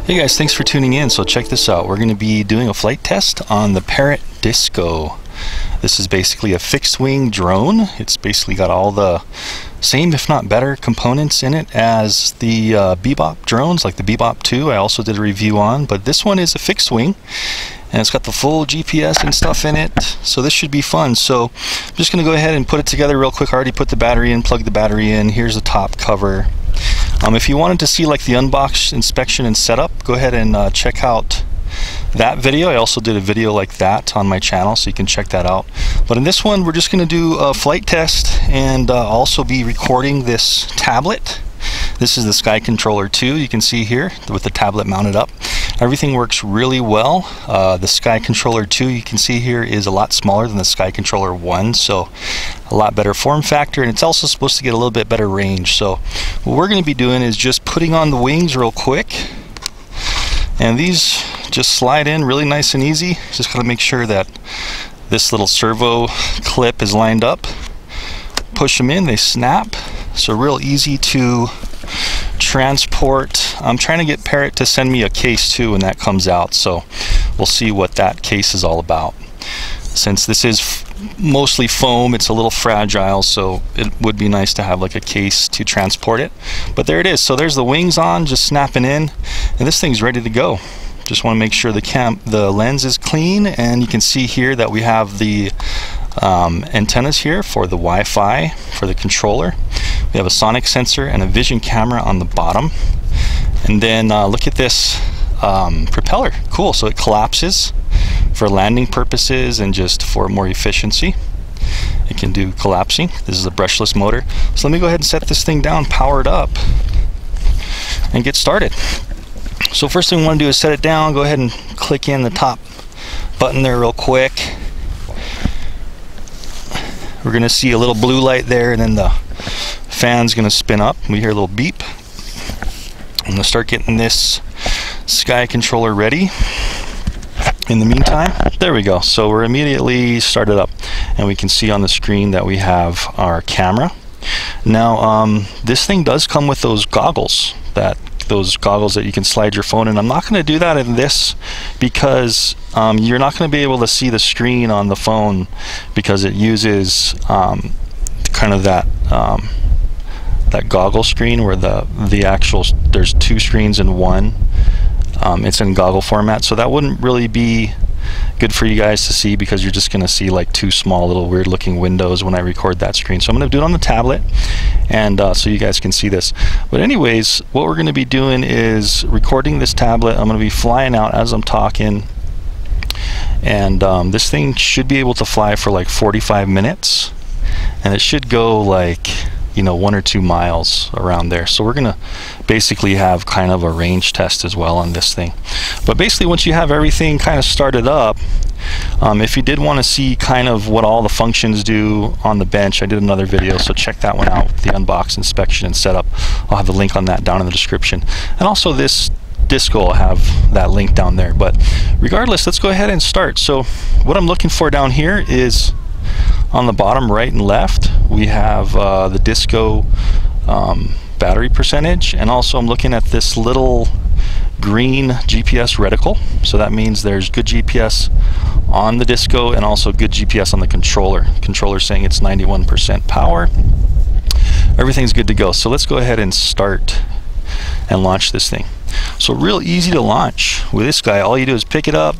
Hey guys, thanks for tuning in. So check this out. We're going to be doing a flight test on the PARROT Disco. This is basically a fixed wing drone. It's basically got all the same, if not better, components in it as the Bebop drones, like the Bebop 2 I also did a review on, but this one is a fixed wing and it's got the full GPS and stuff in it, so this should be fun. So I'm just going to go ahead and put it together real quick. I already put the battery in, plugged the battery in. Here's the top cover. If you wanted to see like the unbox, inspection, and setup, go ahead and check out that video. I also did a video like that on my channel, so you can check that out. But in this one, we're just going to do a flight test and also be recording this tablet. This is the Sky Controller 2, you can see here, with the tablet mounted up. Everything works really well. The Sky Controller 2, you can see here, is a lot smaller than the Sky Controller 1, so a lot better form factor, and it's also supposed to get a little bit better range. So what we're going to be doing is just putting on the wings real quick, and these just slide in really nice and easy. Just got to make sure that this little servo clip is lined up. Push them in, they snap. So real easy to transport. I'm trying to get PARROT to send me a case too when that comes out, so we'll see what that case is all about. Since this is mostly foam, it's a little fragile, so it would be nice to have like a case to transport it. But there it is. So there's the wings on, just snapping in, and this thing's ready to go. Just want to make sure the lens is clean, and you can see here that we have the antennas here for the Wi-Fi for the controller. We have a sonic sensor and a vision camera on the bottom, and then look at this propeller. Cool. So it collapses for landing purposes and just for more efficiency. It can do collapsing. This is a brushless motor. So let me go ahead and set this thing down, power it up, and get started. So first thing we want to do is set it down. Go ahead and click in the top button there real quick. We're going to see a little blue light there, and then the fan's going to spin up. We hear a little beep. I'm going to start getting this Sky Controller ready. In the meantime, there we go. So we're immediately started up, and we can see on the screen that we have our camera. Now, this thing does come with those goggles that you can slide your phone in. I'm not going to do that in this because you're not going to be able to see the screen on the phone because it uses kind of that goggle screen where the actual, there's two screens in one. It's in goggle format, so that wouldn't really be good for you guys to see because you're just going to see like two small little weird looking windows when I record that screen. So I'm going to do it on the tablet, and so you guys can see this. But anyways, what we're going to be doing is recording this tablet. I'm going to be flying out as I'm talking, and this thing should be able to fly for like 45 minutes, and it should go like 1 or 2 miles around there. So we're gonna basically have kind of a range test as well on this thing. But basically, once you have everything kind of started up, if you did want to see kind of what all the functions do on the bench, I did another video, so check that one out, the unbox, inspection, and setup. I'll have the link on that down in the description, and also this Disco will have that link down there. But regardless, let's go ahead and start. So what I'm looking for down here is on the bottom right and left, we have the Disco battery percentage, and also I'm looking at this little green GPS reticle. So that means there's good GPS on the Disco and also good GPS on the controller. Controller saying it's 91% power. Everything's good to go. So let's go ahead and start and launch this thing. So real easy to launch with this guy. All you do is pick it up,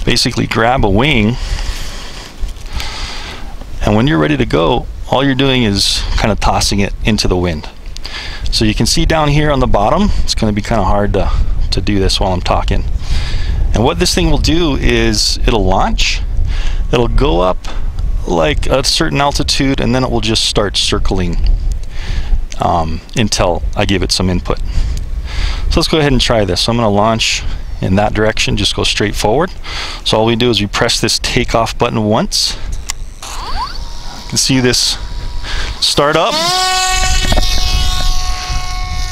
basically grab a wing, and when you're ready to go, all you're doing is kind of tossing it into the wind. So you can see down here on the bottom, it's going to be kind of hard to do this while I'm talking. And what this thing will do is it'll launch, it'll go up like a certain altitude, and then it will just start circling until I give it some input. So let's go ahead and try this. So I'm going to launch in that direction, just go straight forward. So all we do is we press this takeoff button once. You can see this start up,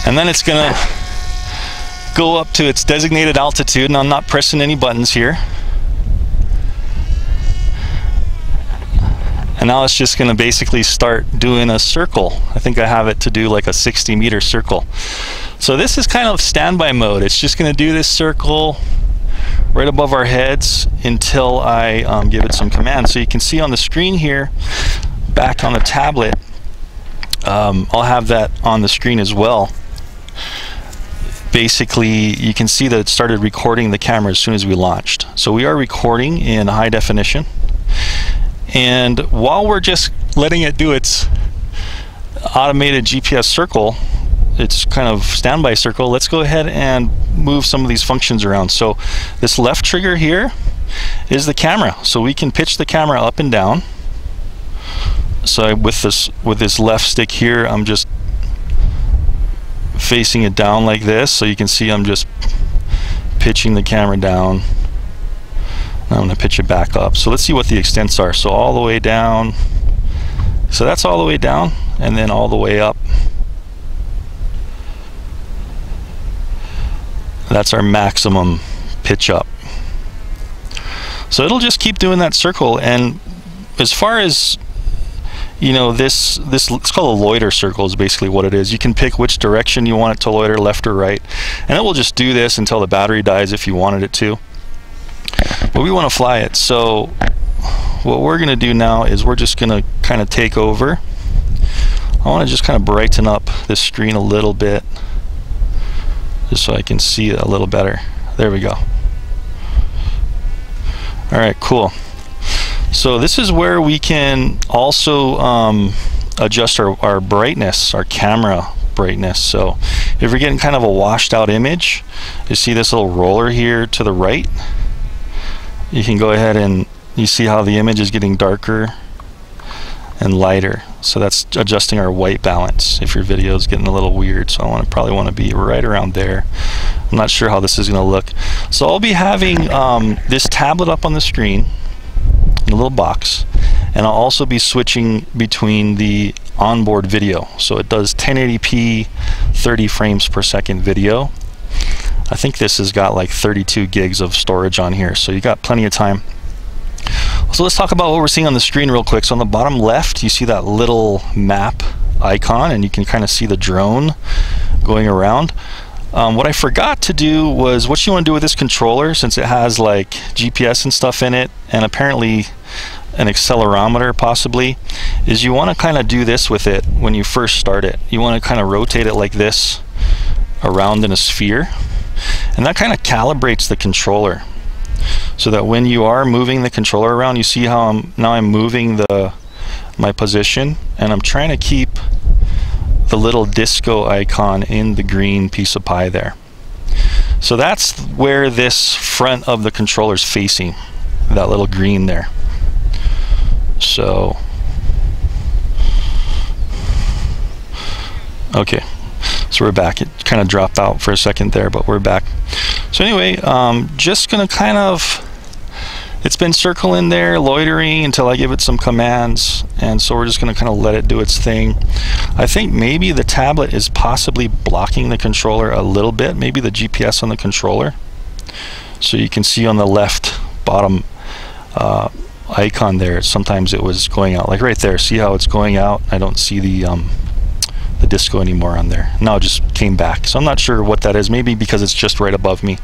and then it's gonna go up to its designated altitude, and I'm not pressing any buttons here. And now it's just going to basically start doing a circle. I think I have it to do like a 60-meter circle. So this is kind of standby mode. It's just going to do this circle right above our heads until I give it some commands. So you can see on the screen here, back on the tablet, I'll have that on the screen as well. Basically, you can see that it started recording the camera as soon as we launched. So we are recording in high definition. And while we're just letting it do its automated GPS circle, its kind of standby circle, let's go ahead and move some of these functions around. So this left trigger here is the camera. So we can pitch the camera up and down. So with this left stick here, I'm just facing it down like this. So you can see I'm just pitching the camera down. I'm going to pitch it back up. So let's see what the extents are. So all the way down. So that's all the way down, and then all the way up. That's our maximum pitch up. So it'll just keep doing that circle. And as far as, you know, this it's called a loiter circle is basically what it is. You can pick which direction you want it to loiter, left or right, and it will just do this until the battery dies if you wanted it to. But we want to fly it. So what we're going to do now is we're just going to kind of take over. I want to just kind of brighten up this screen a little bit, just so I can see it a little better. There we go. Alright, cool. So this is where we can also adjust our brightness, our camera brightness. So if you're getting kind of a washed out image, you see this little roller here to the right, you can go ahead and you see how the image is getting darker and lighter. So that's adjusting our white balance if your video is getting a little weird. So I probably want to be right around there. I'm not sure how this is going to look. So I'll be having this tablet up on the screen in a little box, and I'll also be switching between the onboard video. So it does 1080p 30 frames per second video. I think this has got like 32 gigs of storage on here, so you got plenty of time. So let's talk about what we're seeing on the screen real quick. So on the bottom left, you see that little map icon, and you can kind of see the drone going around. What I forgot to do was what you want to do with this controller, since it has like GPS and stuff in it, and apparently an accelerometer possibly, is you want to kind of do this with it when you first start it. You want to kind of rotate it like this around in a sphere, and that kind of calibrates the controller, so that when you are moving the controller around, you see how I'm moving my position, and I'm trying to keep the little disco icon in the green piece of pie there. So that's where this front of the controller is facing, that little green there. So okay, so we're back. It kind of dropped out for a second there, but we're back. So anyway, just gonna kind of, it's been circling there, loitering until I give it some commands, and so we're just gonna kind of let it do its thing. I think maybe the tablet is possibly blocking the controller a little bit, maybe the GPS on the controller. So you can see on the left bottom icon there, sometimes it was going out, like right there. See how it's going out? I don't see the disco anymore on there. Now it just came back. So I'm not sure what that is. Maybe because it's just right above me.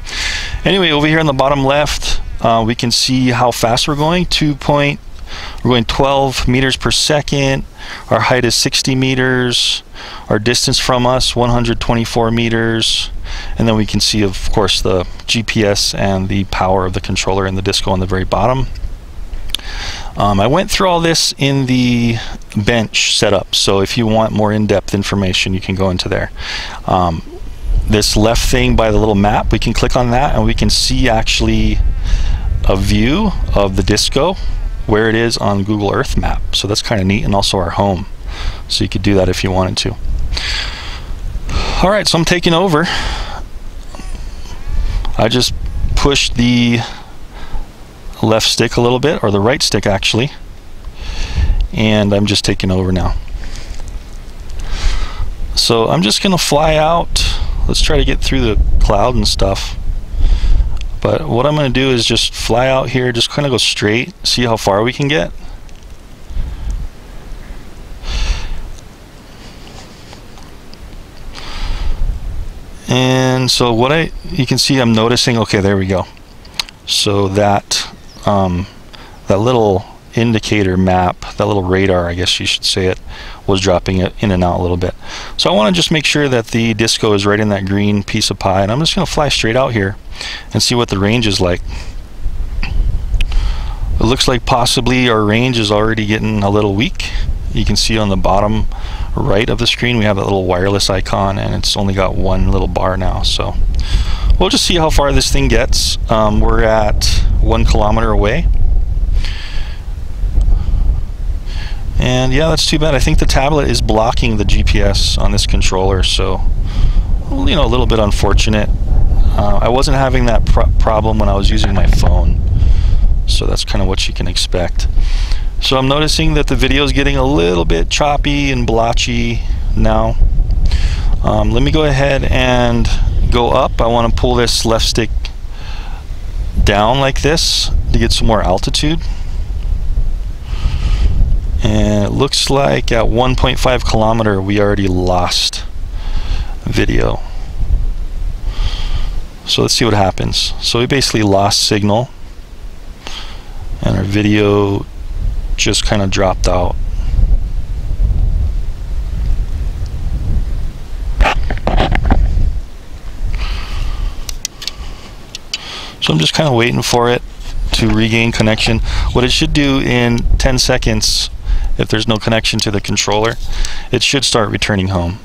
Anyway, over here on the bottom left, we can see how fast we're going. We're going 12 meters per second. Our height is 60 meters. Our distance from us, 124 meters. And then we can see, of course, the GPS and the power of the controller and the disco on the very bottom. I went through all this in the bench setup, so if you want more in-depth information, you can go into there. This left thing by the little map, we can click on that and we can see actually a view of the disco where it is on Google Earth map. So that's kind of neat, and also our home. So you could do that if you wanted to. Alright, so I'm taking over. I just pushed the left stick a little bit, or the right stick actually, and I'm just taking over now. So I'm just gonna fly out. Let's try to get through the cloud and stuff, but what I'm gonna do is just fly out here, just kind of go straight, see how far we can get. And so you can see I'm noticing, okay, there we go. So that that little indicator map, that little radar, I guess you should say it, was dropping it in and out a little bit. So I want to just make sure that the disco is right in that green piece of pie, and I'm just going to fly straight out here and see what the range is like. It looks like possibly our range is already getting a little weak. You can see on the bottom right of the screen we have that little wireless icon, and it's only got one little bar now. So we'll just see how far this thing gets. We're at 1 kilometer away, and yeah, that's too bad. I think the tablet is blocking the GPS on this controller, so you know, a little bit unfortunate. I wasn't having that problem when I was using my phone, so that's kind of what you can expect. So I'm noticing that the video is getting a little bit choppy and blotchy now. Let me go ahead and go up. I want to pull this left stick down like this to get some more altitude. And it looks like at 1.5 kilometer we already lost video. So let's see what happens. So we basically lost signal, and our video just kind of dropped out. So I'm just kind of waiting for it to regain connection. What it should do in 10 seconds, if there's no connection to the controller, it should start returning home.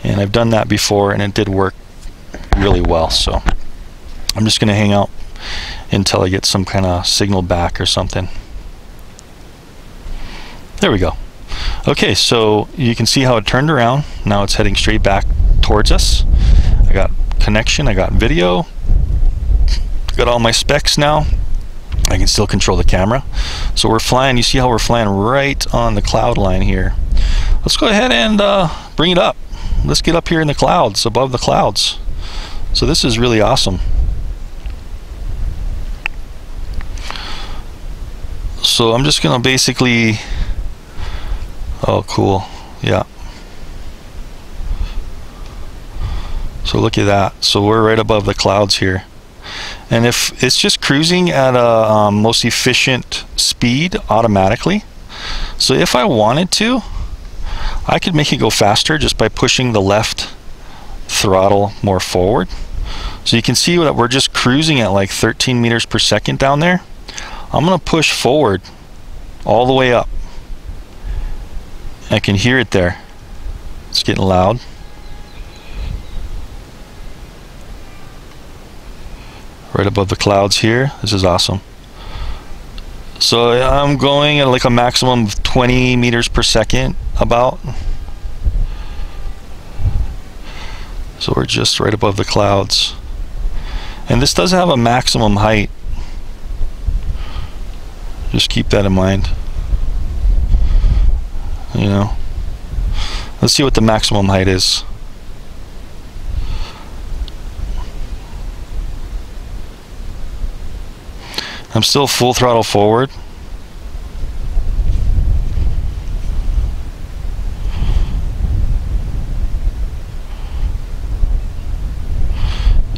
And I've done that before and it did work really well. So I'm just going to hang out until I get some kind of signal back or something. There we go. Okay, so you can see how it turned around. Now it's heading straight back towards us. I got connection, I got video, got all my specs now. I can still control the camera. So we're flying, you see how we're flying right on the cloud line here. Let's go ahead and bring it up. Let's get up here in the clouds, above the clouds. So this is really awesome. So I'm just gonna basically, oh cool, yeah. So look at that. So we're right above the clouds here. And if it's just cruising at a most efficient speed automatically. So if I wanted to, I could make it go faster just by pushing the left throttle more forward. So you can see that we're just cruising at like 13 meters per second down there. I'm gonna push forward all the way up. I can hear it there. It's getting loud. Right above the clouds here. This is awesome. So I'm going at like a maximum of 20 meters per second about. So we're just right above the clouds. And this does have a maximum height. Just keep that in mind. You know. Let's see what the maximum height is. I'm still full throttle forward.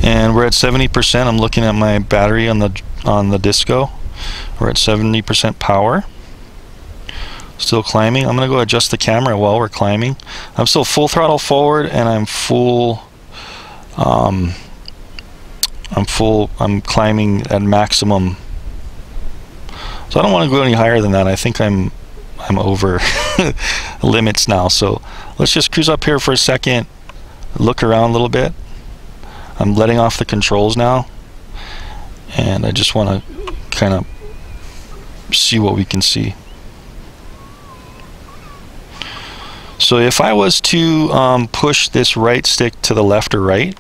And we're at 70%. I'm looking at my battery on the disco. We're at 70% power. Still climbing. I'm gonna go adjust the camera while we're climbing. I'm still full throttle forward, and I'm climbing at maximum. So I don't want to go any higher than that. I think I'm over limits now. So let's just cruise up here for a second, look around a little bit. I'm letting off the controls now, and I just want to kind of see what we can see. So if I was to push this right stick to the left or right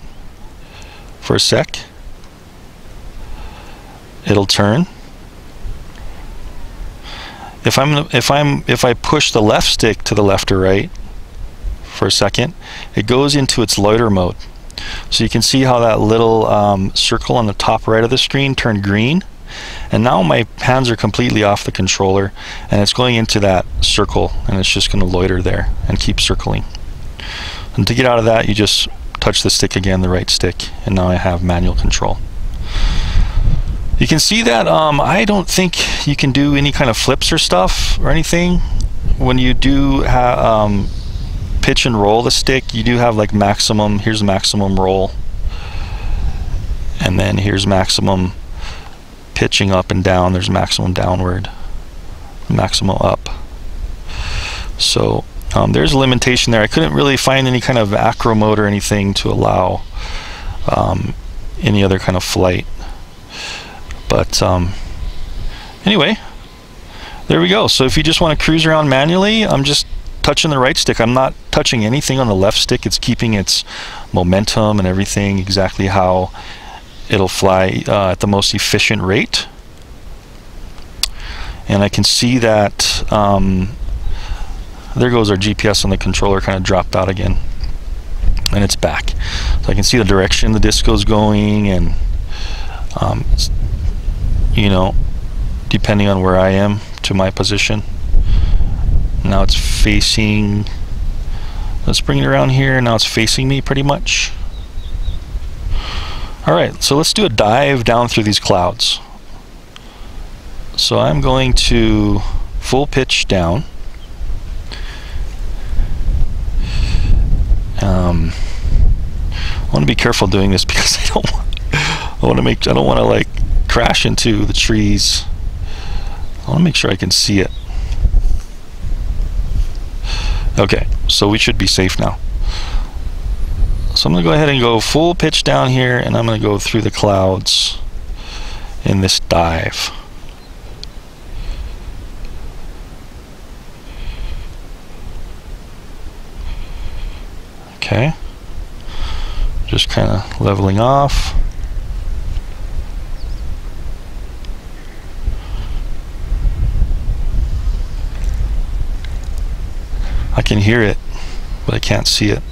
for a sec, it'll turn. If I push the left stick to the left or right for a second, it goes into its loiter mode. So you can see how that little circle on the top right of the screen turned green, and now my hands are completely off the controller and it's going into that circle, and it's just going to loiter there and keep circling. And to get out of that, you just touch touch the stick again, the right stick, and now I have manual control. You can see that I don't think you can do any kind of flips or stuff or anything. When you do pitch and roll the stick, you do have like maximum. Here's maximum roll, and then here's maximum pitching up and down. There's maximum downward, maximum up. So there's a limitation there. I couldn't really find any kind of acro mode or anything to allow any other kind of flight. But anyway, there we go. So if you just want to cruise around manually, I'm just touching the right stick. I'm not touching anything on the left stick. It's keeping its momentum and everything exactly how it'll fly at the most efficient rate. And I can see that there goes our GPS on the controller, kind of dropped out again, and it's back. So I can see the direction the disco's going, and you know, depending on where I am to my position. Now it's facing, let's bring it around here. Now it's facing me pretty much. Alright, so let's do a dive down through these clouds. So I'm going to full pitch down. I want to be careful doing this because I don't want to like crash into the trees. I want to make sure I can see it. Okay, so we should be safe now. So I'm going to go ahead and go full pitch down here, and I'm going to go through the clouds in this dive. Okay, just kind of leveling off. I can hear it, but I can't see it.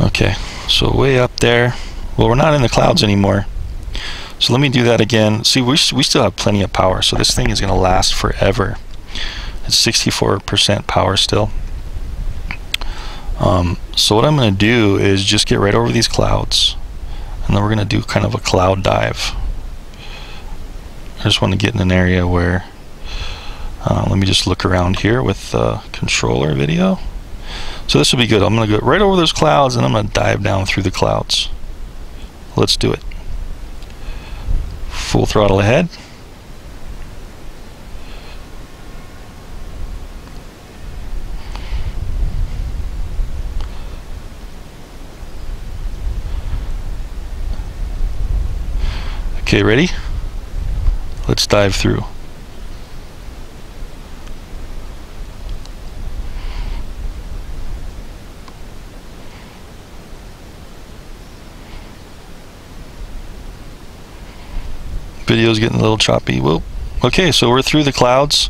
Okay, so way up there. Well, we're not in the clouds anymore. So let me do that again. See, we still have plenty of power, so this thing is going to last forever. It's 64% power still. So what I'm going to do is just get right over these clouds, and then we're going to do kind of a cloud dive. I just want to get in an area where, let me just look around here with the controller video. So this will be good. I'm going to go right over those clouds, and I'm going to dive down through the clouds. Let's do it. Full throttle ahead. Okay, ready? Let's dive through. Video's getting a little choppy. Whoa. Okay, so we're through the clouds.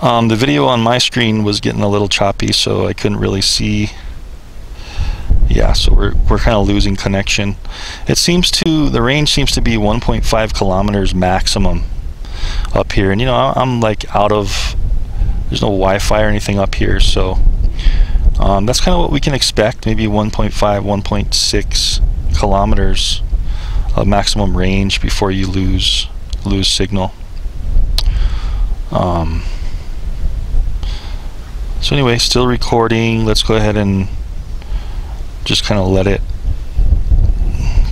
The video on my screen was getting a little choppy, so I couldn't really see. Yeah, so we're kind of losing connection. It seems to, the range seems to be 1.5 kilometers maximum up here, and you know, I'm like out of, there's no Wi-Fi or anything up here, so that's kind of what we can expect, maybe 1.5, 1.6 kilometers of maximum range before you lose signal. So anyway, still recording. Let's go ahead and just kind of let it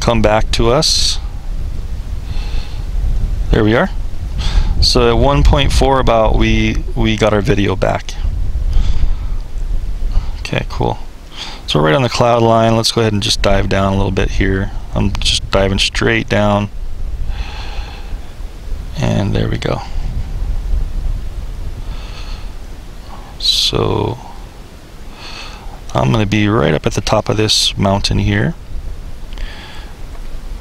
come back to us. There we are. So at 1.4 about, we got our video back. Okay, cool. So we're right on the cloud line. Let's go ahead and just dive down a little bit here. I'm just diving straight down, and there we go. So I'm going to be right up at the top of this mountain here.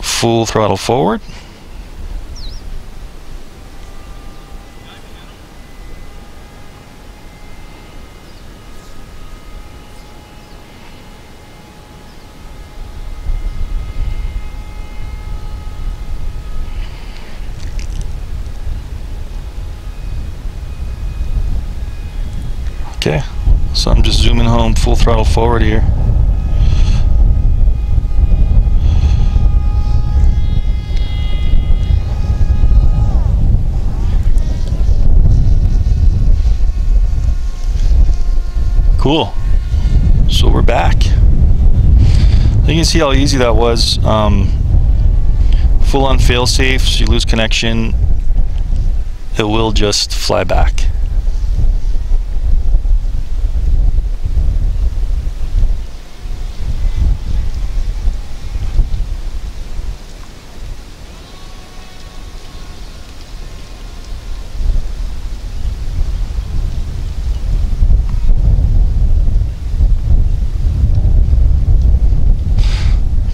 Full throttle forward. Okay, so I'm just zooming home full throttle forward here. Cool. So we're back. You can see how easy that was. Full on fail safe, so you lose connection, it will just fly back.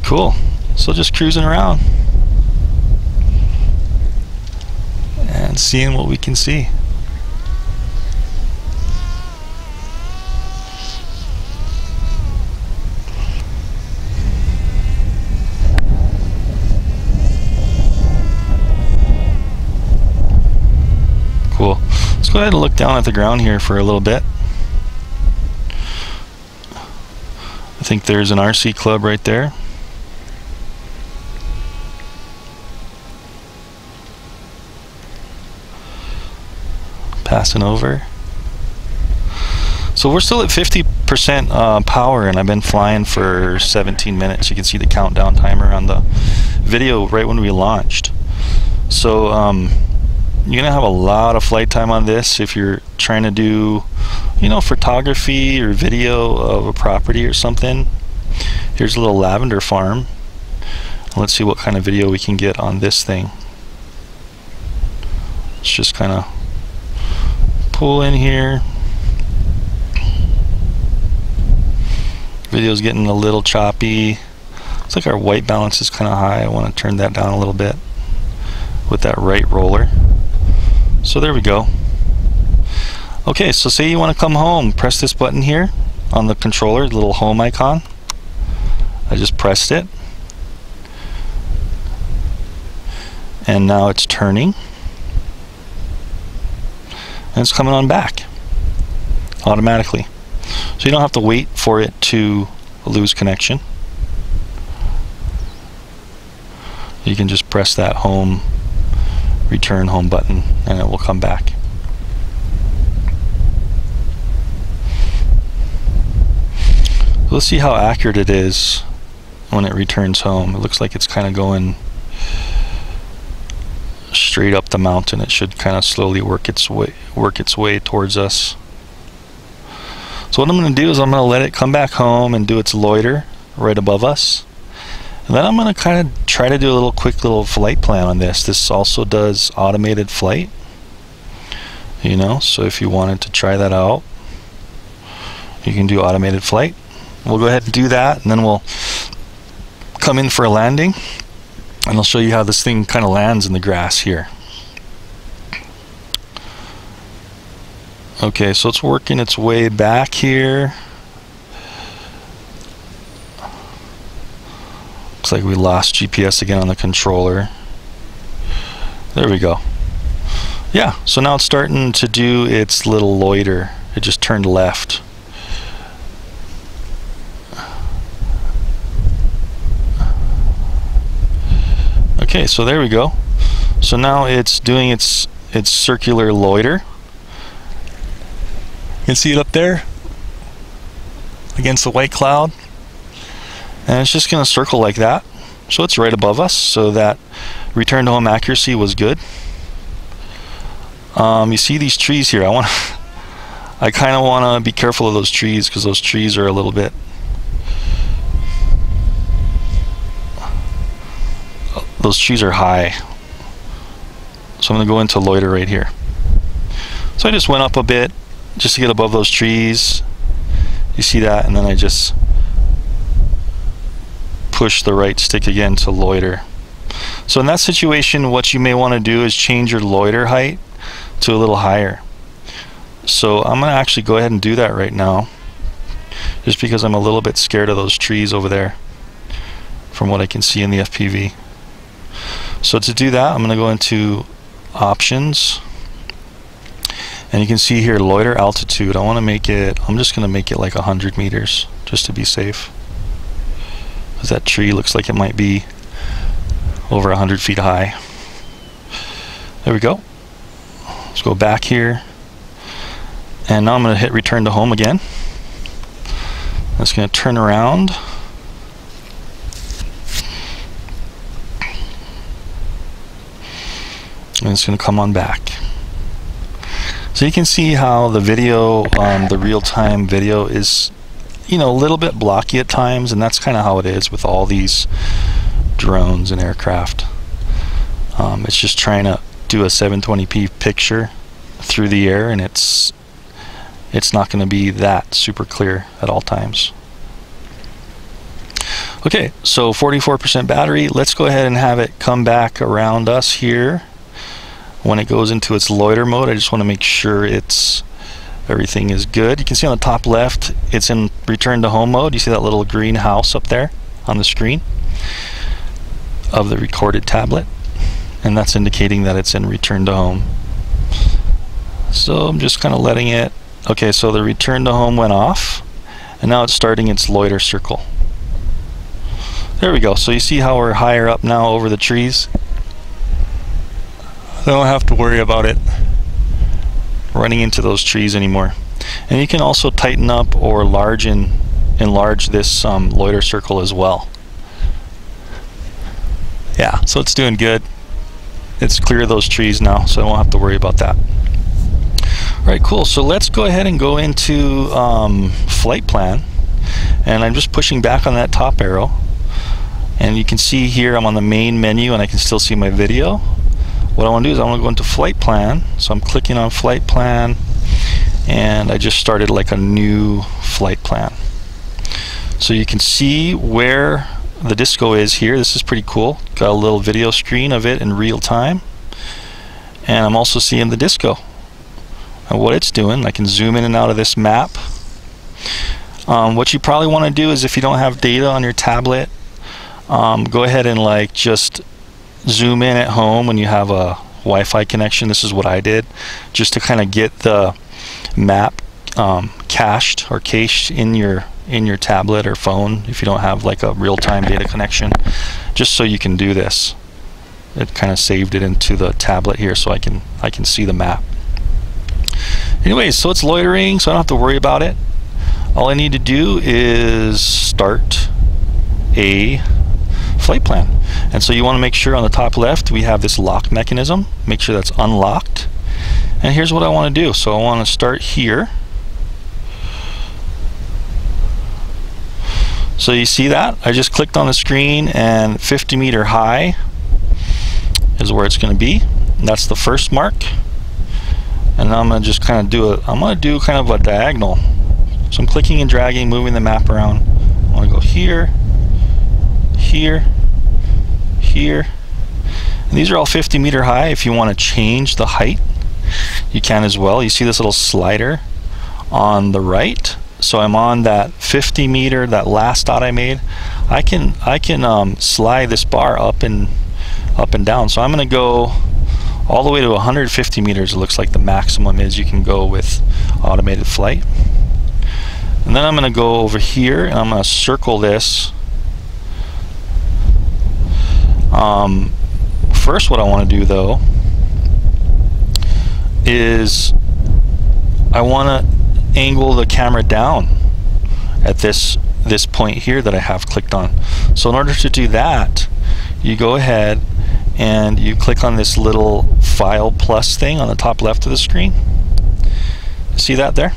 Cool. So just cruising around and seeing what we can see. Cool. Let's go ahead and look down at the ground here for a little bit. I think there's an RC club right there. Passing over. So we're still at 50% power, and I've been flying for 17 minutes. You can see the countdown timer on the video right when we launched. So you're gonna have a lot of flight time on this if you're trying to do, you know, photography or video of a property or something. Here's a little lavender farm. Let's see what kind of video we can get on this thing. Let's just kind of pull in here. Video's getting a little choppy. Looks like our white balance is kind of high. I want to turn that down a little bit with that right roller. So there we go. Okay, so say you want to come home, press this button here on the controller, the little home icon. I just pressed it, and now it's turning. And it's coming on back automatically, so you don't have to wait for it to lose connection. You can just press that home, return home button, and it will come back. Let's see how accurate it is when it returns home. It looks like it's kind of going straight up the mountain. It should kind of slowly work its way towards us. So what I'm going to do is I'm going to let it come back home and do its loiter right above us, and then I'm going to kind of try to do a quick little flight plan on this. This also does automated flight, you know, so if you wanted to try that out, you can do automated flight. We'll go ahead and do that, and then we'll come in for a landing, and I'll show you how this thing kind of lands in the grass here. Okay, so it's working its way back here. Looks like we lost GPS again on the controller. There we go. Yeah, so now it's starting to do its little loiter. It just turned left. Okay, so there we go. So now it's doing its circular loiter. You can see it up there against the white cloud, and it's just going to circle like that. So it's right above us, so that return to home accuracy was good. You see these trees here. I kind of want to be careful of those trees, because those trees are a little bit, those trees are high. So I'm going to go into loiter right here. So I just went up a bit just to get above those trees. You see that? And then I just push the right stick again to loiter. So in that situation, what you may want to do is change your loiter height to a little higher. So I'm going to actually go ahead and do that right now, just because I'm a little bit scared of those trees over there from what I can see in the FPV. So to do that, I'm going to go into options, And you can see here loiter altitude. I want to make it, I'm just going to make it like 100 meters just to be safe, because that tree looks like it might be over 100 feet high. There we go. Let's go back here, and now I'm going to hit return to home again. It's going to turn around. And it's going to come on back. So you can see how the video, the real-time video is, you know, a little bit blocky at times, and that's kind of how it is with all these drones and aircraft. It's just trying to do a 720p picture through the air, and it's not going to be that super clear at all times. Okay, so 44% battery. Let's go ahead and have it come back around us here. When it goes into its loiter mode, I just want to make sure everything is good. You can see on the top left, it's in return to home mode. You see that little green house up there on the screen of the recorded tablet, and that's indicating that it's in return to home. So I'm just kind of letting it. Okay, so the return to home went off, and now it's starting its loiter circle. There we go. So you see how we're higher up now over the trees? I don't have to worry about it running into those trees anymore. And you can also tighten up or enlarge this loiter circle as well. Yeah, so it's doing good. It's clear of those trees now, so I won't have to worry about that. Alright, cool. So let's go ahead and go into flight plan. And I'm just pushing back on that top arrow. And you can see here I'm on the main menu, and I can still see my video. What I want to do is I want to go into flight plan. So I'm clicking on flight plan, and I just started like a new flight plan. So you can see where the disco is here. This is pretty cool. Got a little video screen of it in real time, and I'm also seeing the disco and what it's doing. I can zoom in and out of this map. What you probably want to do is, if you don't have data on your tablet, go ahead and like just zoom in at home when you have a Wi-Fi connection. This is what I did, just to kind of get the map cached in your tablet or phone if you don't have like a real-time data connection, just so you can do this. It kind of saved it into the tablet here, so I can see the map. Anyways, so it's loitering, so I don't have to worry about it. All I need to do is start a flight plan. And so you want to make sure on the top left we have this lock mechanism. Make sure that's unlocked. And here's what I want to do. So I want to start here. So you see that? I just clicked on the screen, and 50 meter high is where it's going to be. And that's the first mark. And now I'm going to just kind of do kind of a diagonal. So I'm clicking and dragging, moving the map around. I want to go here, here, here. And these are all 50 meter high. If you want to change the height, you can as well. You see this little slider on the right. So I'm on that 50 meter, that last dot I made. I can slide this bar up and down. So I'm going to go all the way to 150 meters. It looks like the maximum is you can go with automated flight. And then I'm going to go over here, and I'm going to circle this. First, what I want to do though is I want to angle the camera down at this point here that I have clicked on. So in order to do that, you go ahead and you click on this little file plus thing on the top left of the screen. See that there?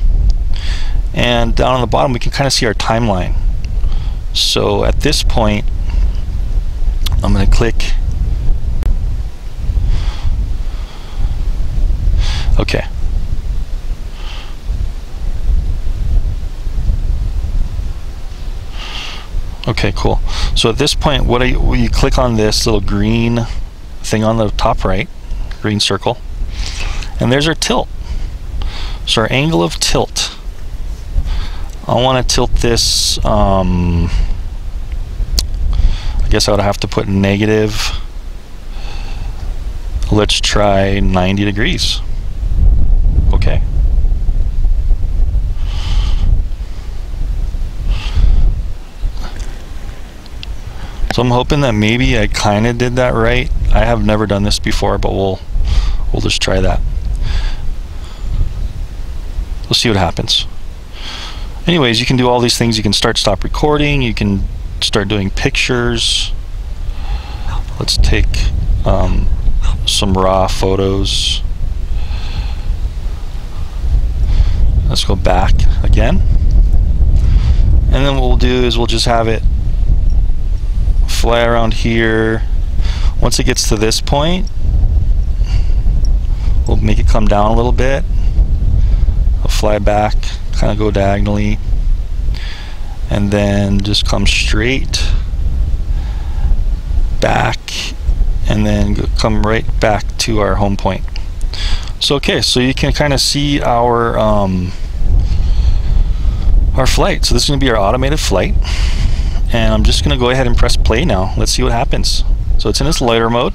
And down on the bottom we can kind of see our timeline. So at this point I'm going to click. Okay. Okay, cool. So at this point, you click on this little green thing on the top right, green circle, and there's our tilt. So our angle of tilt. I want to tilt this. I guess I would have to put negative. Let's try 90 degrees. Okay. So I'm hoping that maybe I kind of did that right. I have never done this before, but we'll just try that. We'll see what happens. Anyways, you can do all these things. You can stop recording. You can start doing pictures. Let's take some raw photos. Let's go back again. And then what we'll do is we'll just have it fly around here. Once it gets to this point, we'll make it come down a little bit. I'll fly back, kind of go diagonally, and then just come straight back, and then come right back to our home point. So okay, so you can kind of see our flight. So this is going to be our automated flight, and I'm just going to go ahead and press play now. Let's see what happens. So it's in its loiter mode,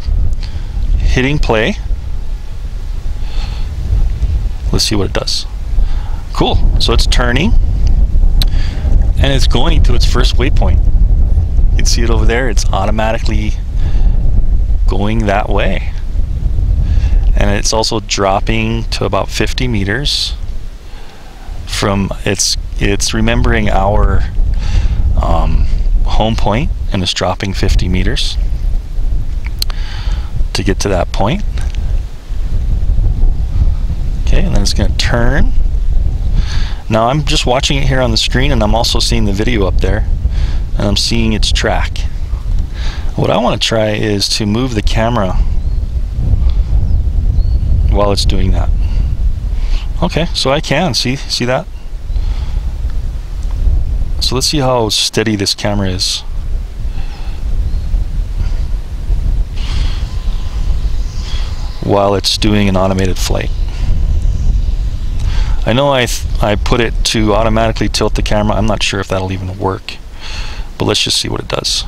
hitting play. Let's see what it does. Cool. So it's turning, and it's going to its first waypoint. You can see it over there. It's automatically going that way, and it's also dropping to about 50 meters from it's remembering our home point, and it's dropping 50 meters to get to that point. Okay, and then it's going to turn. Now I'm just watching it here on the screen, and I'm also seeing the video up there, and I'm seeing its track. What I want to try is to move the camera while it's doing that. Okay, so I can see that. So let's see how steady this camera is. While it's doing an automated flight. I know I put it to automatically tilt the camera. I'm not sure if that'll even work, but let's just see what it does.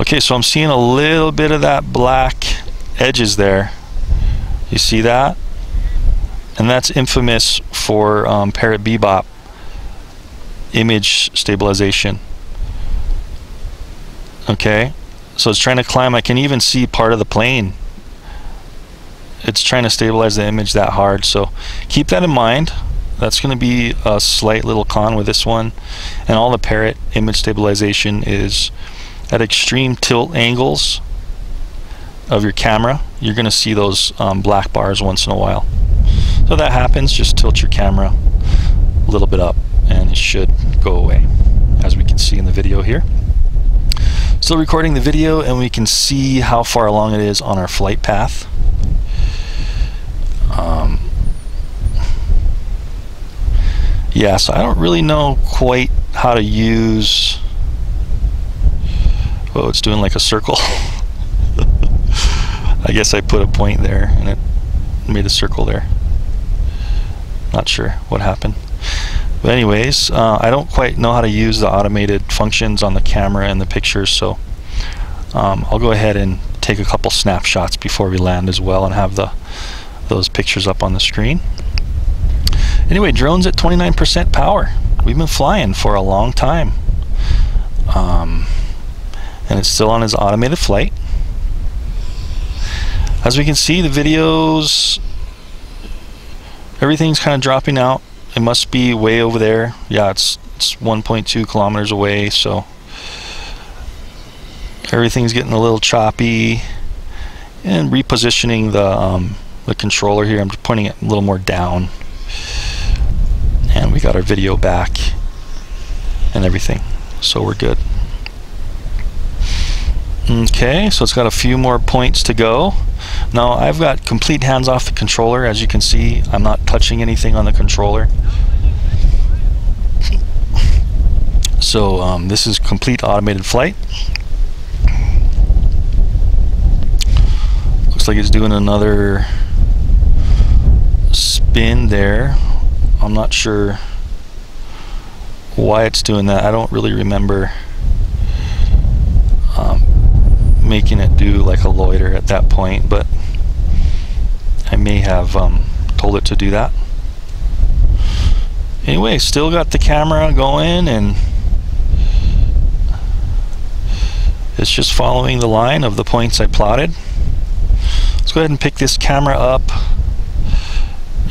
Okay, so I'm seeing a little bit of that black edges there. You see that? And that's infamous for Parrot Bebop image stabilization. Okay, so it's trying to climb. I can even see part of the plane. It's trying to stabilize the image that hard, so keep that in mind. That's going to be a slight little con with this one. And all the Parrot image stabilization is at extreme tilt angles of your camera. You're going to see those black bars once in a while. So that happens, just tilt your camera a little bit up and it should go away, as we can see in the video here. Still recording the video, and we can see how far along it is on our flight path. Yeah, so I don't really know quite how to use. Oh, it's doing like a circle. I guess I put a point there and it made a circle there. Not sure what happened. But anyways, I don't quite know how to use the automated functions on the camera and the pictures, so I'll go ahead and take a couple snapshots before we land as well and have those pictures up on the screen. Anyway, drone's at 29% power. We've been flying for a long time. And it's still on its automated flight. As we can see, the videos, everything's kind of dropping out. It must be way over there. Yeah, it's 1.2 kilometers away, so everything's getting a little choppy. And repositioning the controller here, I'm just pointing it a little more down. And we got our video back and everything, so we're good. Okay, so it's got a few more points to go. Now I've got complete hands off the controller. As you can see, I'm not touching anything on the controller. So this is complete automated flight. Looks like it's doing another spin there. I'm not sure why it's doing that. I don't really remember making it do like a loiter at that point, but I may have told it to do that. Anyway, still got the camera going, and It's just following the line of the points I plotted. Let's go ahead and pick this camera up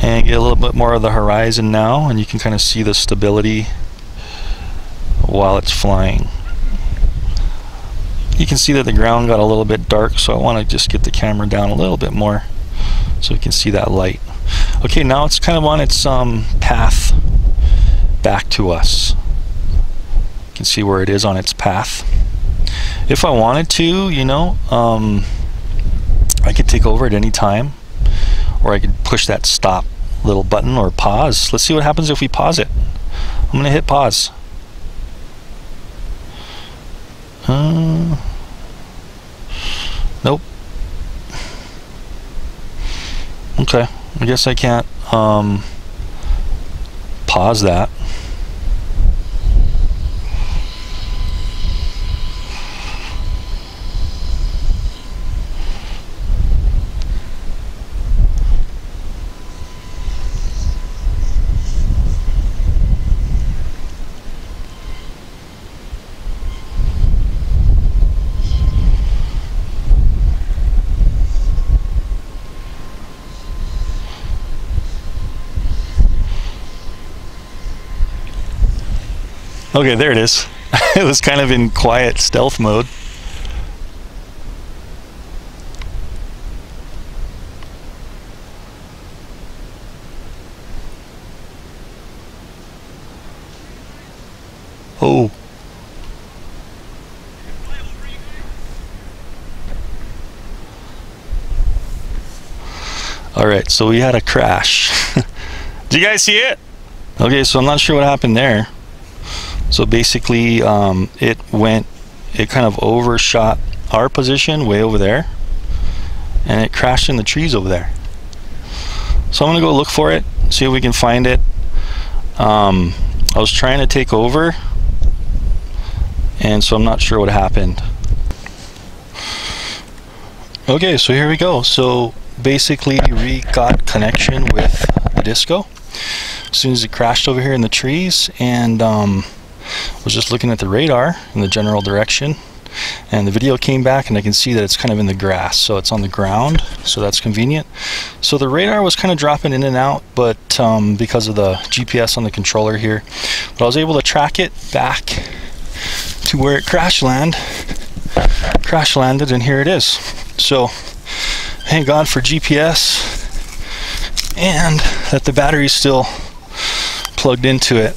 and get a little bit more of the horizon now, and you can kind of see the stability while it's flying. You can see that the ground got a little bit dark, so I want to just get the camera down a little bit more so we can see that light. Okay, now it's kind of on its path back to us. You can see where it is on its path. If I wanted to, you know, I could take over at any time, or I could push that stop little button or pause. Let's see what happens if we pause it. I'm gonna hit pause. Nope. Okay, I guess I can't pause that. Okay, there it is. It was kind of in quiet stealth mode. Oh. Alright, so we had a crash. Did you guys see it? Okay, so I'm not sure what happened there. So basically it kind of overshot our position way over there, and it crashed in the trees over there. So I'm gonna go look for it, see if we can find it. I was trying to take over, and so I'm not sure what happened. Okay, so here we go. So basically we got connection with the disco as soon as it crashed over here in the trees, and was just looking at the radar in the general direction, and the video came back, and I can see that it's kind of in the grass, so it's on the ground, so that's convenient. So the radar was kind of dropping in and out, but because of the GPS on the controller here, but I was able to track it back to where it crash landed, and here it is. So thank God for GPS, and that the battery's still plugged into it.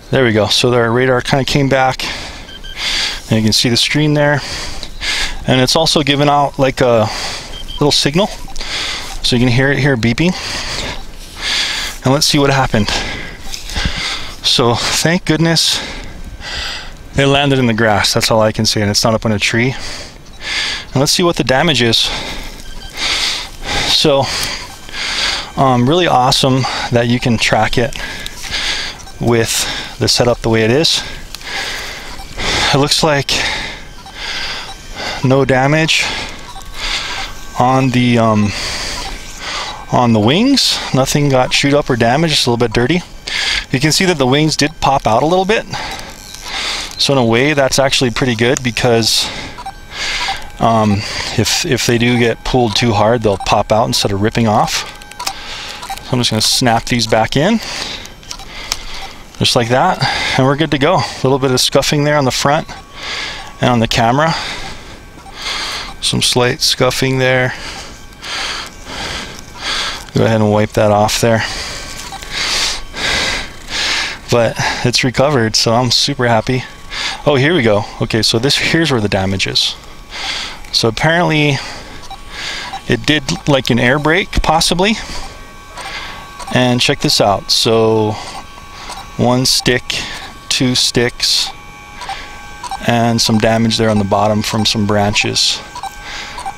There we go. So our radar kind of came back, and you can see the screen there, and it's also giving out like a little signal, so you can hear it here beeping. And let's see what happened. So thank goodness it landed in the grass. That's all I can say, and it's not up on a tree. And let's see what the damage is. So really awesome that you can track it with the setup the way it is. It looks like no damage on the wings. Nothing got chewed up or damaged. It's a little bit dirty. You can see that the wings did pop out a little bit. So in a way, that's actually pretty good, because if they do get pulled too hard, they'll pop out instead of ripping off. So I'm just going to snap these back in, just like that, and we're good to go. A little bit of scuffing there on the front and on the camera. Some slight scuffing there. Go ahead and wipe that off there. But it's recovered, so I'm super happy. Oh, here we go. Okay, so here's where the damage is. So apparently it did like an air brake, possibly. And check this out. So 1 stick, 2 sticks, and some damage there on the bottom from some branches.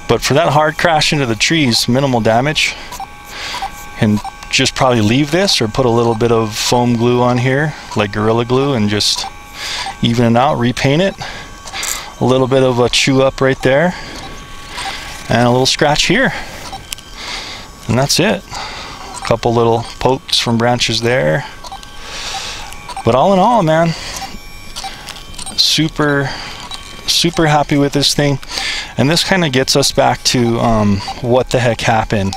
But for that hard crash into the trees, minimal damage. And just probably leave this, or put a little bit of foam glue on here, like Gorilla Glue, and just even it out, repaint it. A little bit of a chew up right there, and a little scratch here. And that's it. A couple little pokes from branches there. But all in all, man, super super happy with this thing. And this kind of gets us back to what the heck happened.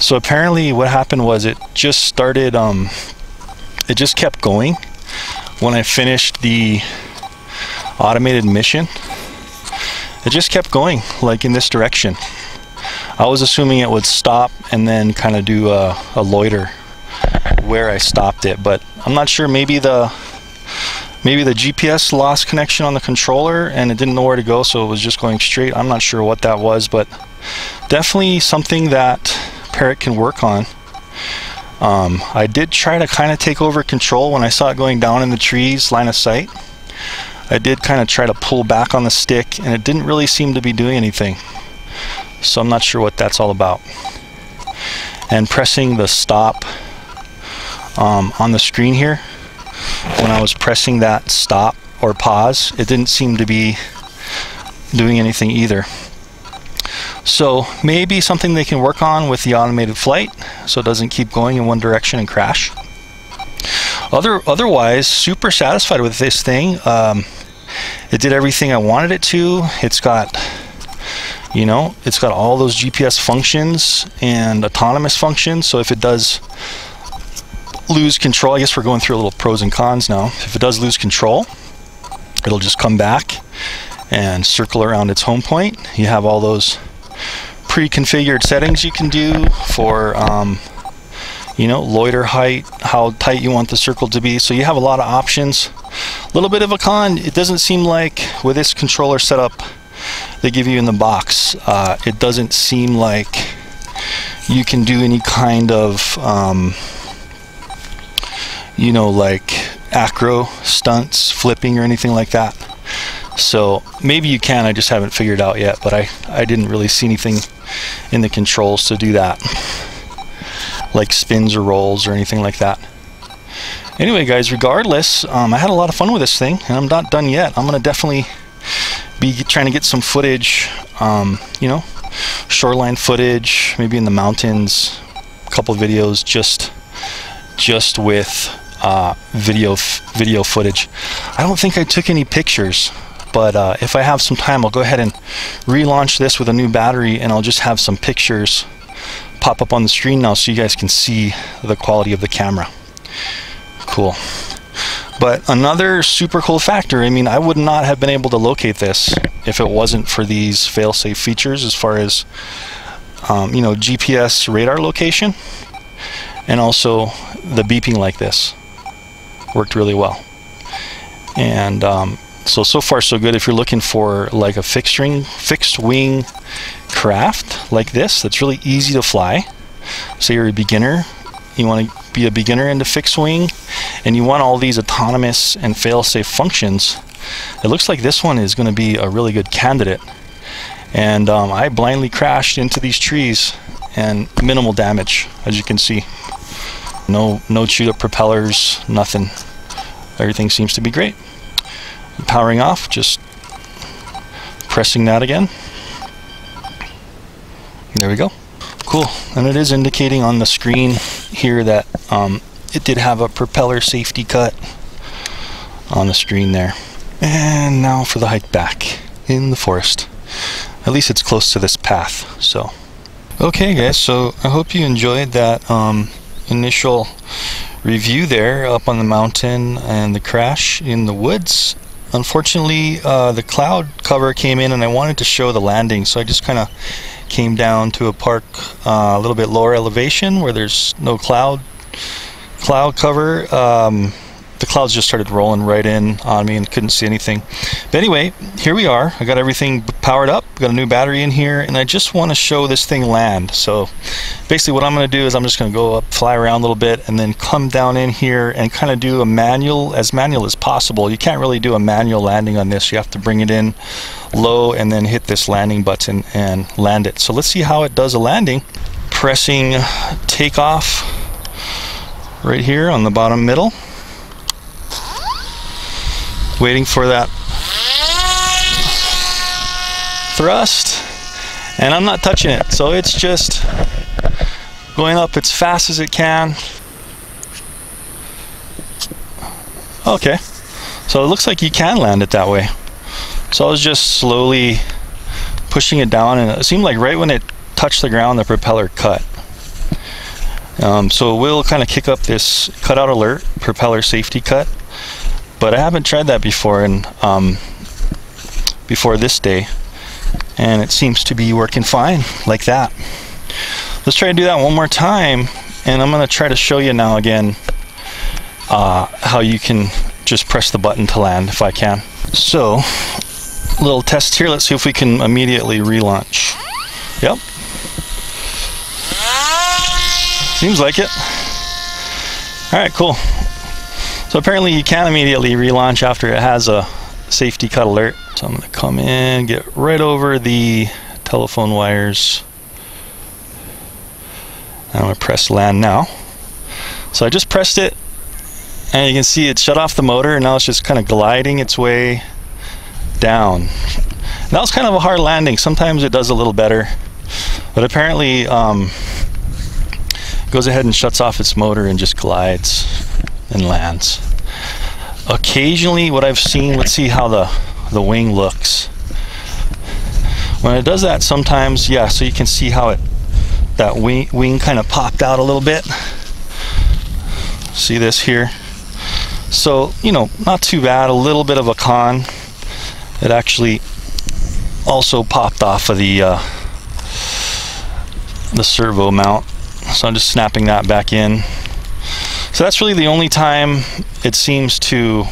So apparently what happened was it just started, it just kept going when I finished the automated mission. It just kept going like in this direction. I was assuming it would stop and then kind of do a loiter where I stopped it, but I'm not sure. Maybe the GPS lost connection on the controller and it didn't know where to go, so it was just going straight. I'm not sure what that was, but definitely something that Parrot can work on. I did try to kind of take over control when I saw it going down in the trees, line of sight. I did kind of try to pull back on the stick and it didn't really seem to be doing anything. So I'm not sure what that's all about. And pressing the stop on the screen here, when I was pressing that stop or pause, it didn't seem to be doing anything either. So maybe something they can work on with the automated flight so it doesn't keep going in one direction and crash. Otherwise, super satisfied with this thing. It did everything I wanted it to. It's got, you know, it's got all those GPS functions and autonomous functions. So if it does lose control, I guess we're going through a little pros and cons now. If it does lose control, it'll just come back and circle around its home point. You have all those pre-configured settings you can do for you know, loiter height, how tight you want the circle to be. So you have a lot of options. A little bit of a con, it doesn't seem like with this controller setup they give you in the box, it doesn't seem like you can do any kind of you know, like acro stunts, flipping or anything like that. So maybe you can, I just haven't figured it out yet, but I didn't really see anything in the controls to do that, like spins or rolls or anything like that. Anyway guys, regardless, I had a lot of fun with this thing and I'm not done yet. I'm gonna definitely be trying to get some footage, you know, shoreline footage, maybe in the mountains, a couple of videos just with video footage. I don't think I took any pictures, but if I have some time, I'll go ahead and relaunch this with a new battery and I'll just have some pictures pop up on the screen now so you guys can see the quality of the camera. Cool. But another super cool factor, I mean, I would not have been able to locate this if it wasn't for these fail-safe features as far as you know, GPS radar location, and also the beeping like this worked really well. And so far so good. If you're looking for like a fixed wing craft like this that's really easy to fly, say you're a beginner, you want to be a beginner into fixed wing and you want all these autonomous and fail-safe functions, it looks like this one is going to be a really good candidate. And I blindly crashed into these trees and minimal damage, as you can see. No chewed up propellers, nothing. Everything seems to be great. Powering off, just pressing that again. There we go. Cool. And it is indicating on the screen here that it did have a propeller safety cut on the screen there. And now for the hike back in the forest. At least it's close to this path. So okay guys, so I hope you enjoyed that initial review there up on the mountain and the crash in the woods. Unfortunately, the cloud cover came in and I wanted to show the landing, so I just kind of came down to a park a little bit lower elevation where there's no cloud cover. The clouds just started rolling right in on me and couldn't see anything. But anyway, here we are. I got everything powered up, got a new battery in here, and I just want to show this thing land. So basically what I'm going to do is I'm just going to go up, fly around a little bit, and then come down in here and kind of do a manual as possible. You can't really do a manual landing on this. You have to bring it in low and then hit this landing button and land it. So let's see how it does a landing. Pressing takeoff right here on the bottom middle. Waiting for that thrust, and I'm not touching it, so it's just going up as fast as it can. Okay, so it looks like you can land it that way. So I was just slowly pushing it down, and it seemed like right when it touched the ground, the propeller cut. So it will kind of kick up this cutout alert, propeller safety cut, but I haven't tried that before, and before this day, and it seems to be working fine like that. Let's try to do that one more time, and I'm going to try to show you now again how you can just press the button to land if I can. So, little test here. Let's see if we can immediately relaunch. Yep. Seems like it. Alright, cool. So apparently you can immediately relaunch after it has a safety cut alert. So I'm going to come in, get right over the telephone wires. I'm going to press land now. So I just pressed it, and you can see it shut off the motor, and now it's just kind of gliding its way down. That was kind of a hard landing. Sometimes it does a little better, but apparently goes ahead and shuts off its motor and just glides and lands. Occasionally what I've seen, let's see how the wing looks. When it does that sometimes, yeah, so you can see how that wing kind of popped out a little bit. See this here? So, you know, not too bad. A little bit of a con. It actually also popped off of the servo mount. So I'm just snapping that back in. So that's really the only time it seems to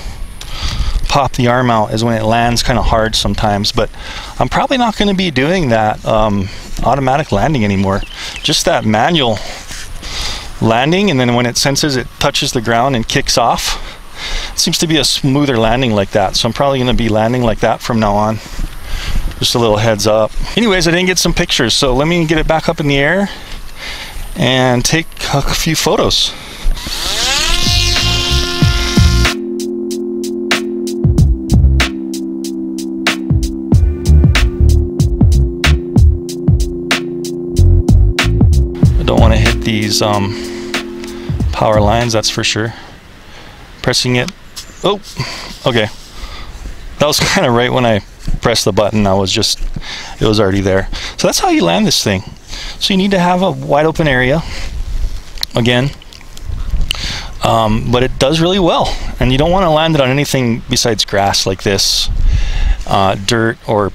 pop the arm out, is when it lands kind of hard sometimes. But I'm probably not going to be doing that automatic landing anymore. Just that manual landing, and then when it senses it touches the ground and kicks off, it seems to be a smoother landing like that. So I'm probably going to be landing like that from now on. Just a little heads up. Anyways, I didn't get some pictures, so let me get it back up in the air and take a few photos. I don't want to hit these power lines, that's for sure. Pressing it. Oh, okay. That was kind of right when I pressed the button. It was already there. So that's how you land this thing. So you need to have a wide open area again, but it does really well, and you don't want to land it on anything besides grass like this. Dirt or,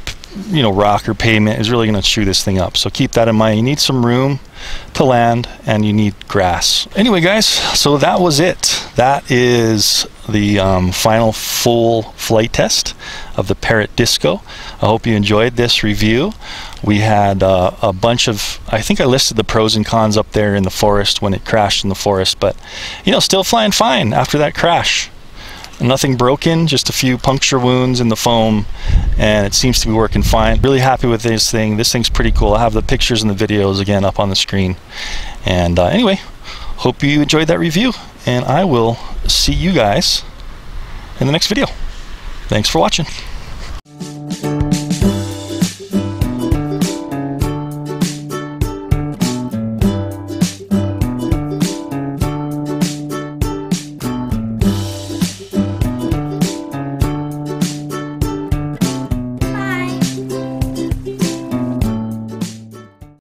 you know, rock or pavement is really going to chew this thing up, so keep that in mind. You need some room to land, and you need grass. Anyway guys, so that was it. That is the final full flight test of the PARROT Disco. I hope you enjoyed this review. We had a bunch of, I think I listed the pros and cons up there in the forest when it crashed in the forest, but you know, still flying fine after that crash. Nothing broken, just a few puncture wounds in the foam, and it seems to be working fine. Really happy with this thing. This thing's pretty cool. I have the pictures and the videos again up on the screen. And anyway, hope you enjoyed that review, and I will see you guys in the next video. Thanks for watching.